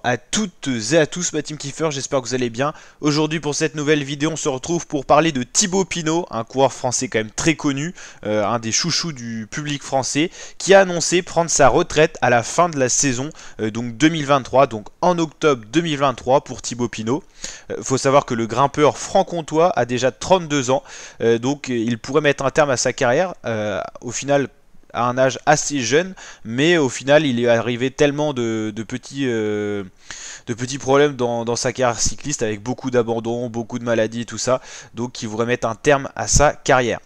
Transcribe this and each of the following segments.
à toutes et à tous ma team Kiffer, j'espère que vous allez bien. Aujourd'hui pour cette nouvelle vidéo on se retrouve pour parler de Thibaut Pinot, un coureur français quand même très connu, un des chouchous du public français, qui a annoncé prendre sa retraite à la fin de la saison donc 2023, donc en octobre 2023 pour Thibaut Pinot. Faut savoir que le grimpeur franc-comtois a déjà 32 ans, donc il pourrait mettre un terme à sa carrière, au final à un âge assez jeune, mais au final il est arrivé tellement de petits problèmes dans sa carrière cycliste, avec beaucoup d'abandons, beaucoup de maladies et tout ça, donc il voudrait mettre un terme à sa carrière.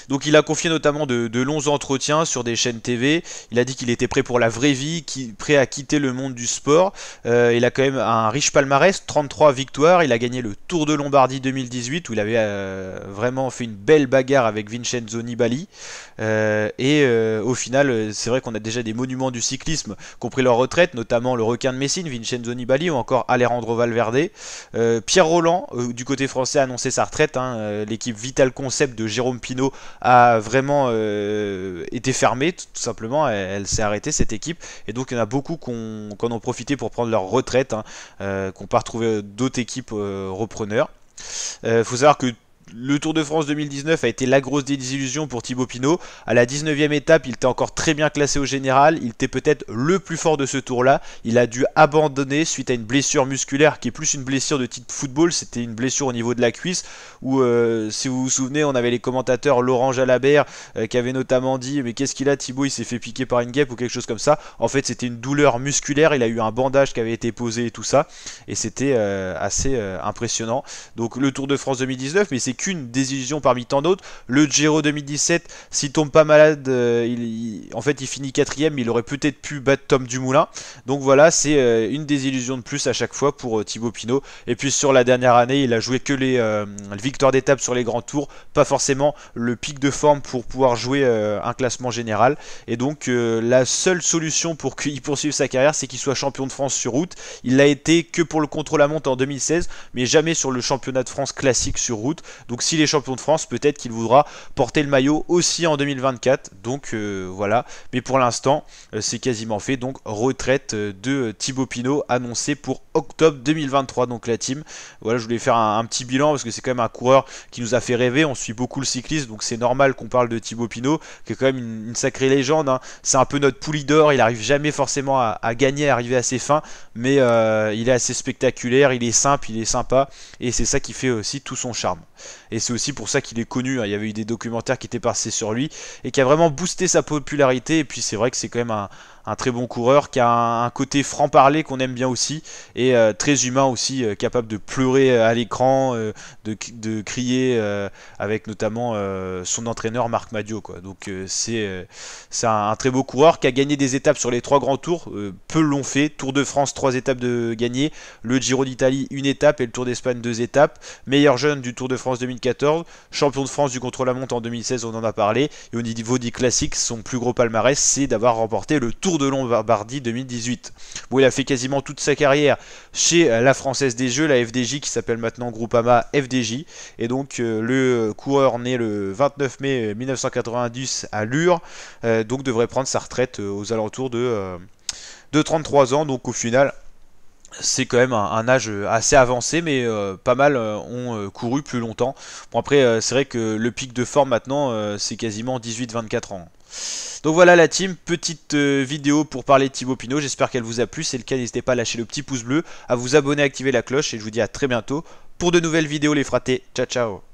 Donc il a confié notamment de longs entretiens sur des chaînes TV. Il a dit qu'il était prêt pour la vraie vie, prêt à quitter le monde du sport. Il a quand même un riche palmarès, 33 victoires. Il a gagné le Tour de Lombardie 2018 où il avait vraiment fait une belle bagarre avec Vincenzo Nibali. Au final, c'est vrai qu'on a déjà des monuments du cyclisme qui ont pris leur retraite, notamment le requin de Messine, Vincenzo Nibali, ou encore Alejandro Valverde. Pierre Rolland, du côté français, a annoncé sa retraite. L'équipe Vital Concept de Jérôme Pinot a vraiment été fermée, tout simplement. Elle s'est arrêtée, cette équipe, et donc il y en a beaucoup qui en ont profité pour prendre leur retraite, qui n'ont pas retrouvé d'autres équipes repreneurs. Faut savoir que le Tour de France 2019 a été la grosse désillusion pour Thibaut Pinot. À la 19e étape, il était encore très bien classé au général. Il était peut-être le plus fort de ce tour-là. Il a dû abandonner suite à une blessure musculaire qui est plus une blessure de type football. C'était une blessure au niveau de la cuisse où, si vous vous souvenez, on avait les commentateurs Laurent Jalabert qui avait notamment dit « Mais qu'est-ce qu'il a Thibaut? Il s'est fait piquer par une guêpe ou quelque chose comme ça. » En fait, c'était une douleur musculaire. Il a eu un bandage qui avait été posé et tout ça. Et c'était assez impressionnant. Donc le Tour de France 2019, mais c'est qu'une désillusion parmi tant d'autres. Le Giro 2017, s'il tombe pas malade, en fait il finit 4ème, mais il aurait peut-être pu battre Tom Dumoulin. Donc voilà, c'est une désillusion de plus à chaque fois pour Thibaut Pinot. Et puis sur la dernière année, il a joué que les victoires d'étape sur les grands tours, pas forcément le pic de forme pour pouvoir jouer un classement général. Et donc la seule solution pour qu'il poursuive sa carrière, c'est qu'il soit champion de France sur route. Il l'a été que pour le contre-la-montre en 2016, mais jamais sur le championnat de France classique sur route. Donc s'il est champion de France, peut-être qu'il voudra porter le maillot aussi en 2024. Donc voilà, mais pour l'instant c'est quasiment fait. Donc retraite de Thibaut Pinot annoncée pour octobre 2023. Donc la team, voilà, je voulais faire un petit bilan parce que c'est quand même un coureur qui nous a fait rêver. On suit beaucoup le cyclisme, donc c'est normal qu'on parle de Thibaut Pinot, qui est quand même une sacrée légende. C'est un peu notre poulie d'or. Il arrive jamais forcément à gagner, à arriver à ses fins, mais il est assez spectaculaire, il est simple, il est sympa, et c'est ça qui fait aussi tout son charme. Et c'est aussi pour ça qu'il est connu. Il y avait eu des documentaires qui étaient passés sur lui et qui a vraiment boosté sa popularité. Et puis c'est vrai que c'est quand même un très bon coureur qui a un côté franc-parler qu'on aime bien aussi, et très humain aussi, capable de pleurer à l'écran, de crier, avec notamment son entraîneur Marc Madiot, quoi. Donc c'est un très beau coureur qui a gagné des étapes sur les 3 grands tours. Peu l'ont fait. Tour de France, 3 étapes de gagné, le Giro d'Italie, 1 étape, et le Tour d'Espagne, 2 étapes. Meilleur jeune du Tour de France 2014, champion de France du contre-la-montre en 2016, on en a parlé. Et au niveau des classiques, son plus gros palmarès, c'est d'avoir remporté le Tour de Lombardie 2018. Bon, il a fait quasiment toute sa carrière chez la Française des Jeux, la FDJ, qui s'appelle maintenant Groupama FDJ. Et donc le coureur né le 29 mai 1990 à Lure, donc devrait prendre sa retraite aux alentours de 33 ans. Donc au final, c'est quand même un âge assez avancé, mais pas mal ont couru plus longtemps. Bon, après, c'est vrai que le pic de forme maintenant, c'est quasiment 18-24 ans. Donc voilà la team, petite vidéo pour parler de Thibaut Pinot. J'espère qu'elle vous a plu. Si c'est le cas, n'hésitez pas à lâcher le petit pouce bleu, à vous abonner, à activer la cloche, et je vous dis à très bientôt pour de nouvelles vidéos les fratés. Ciao ciao.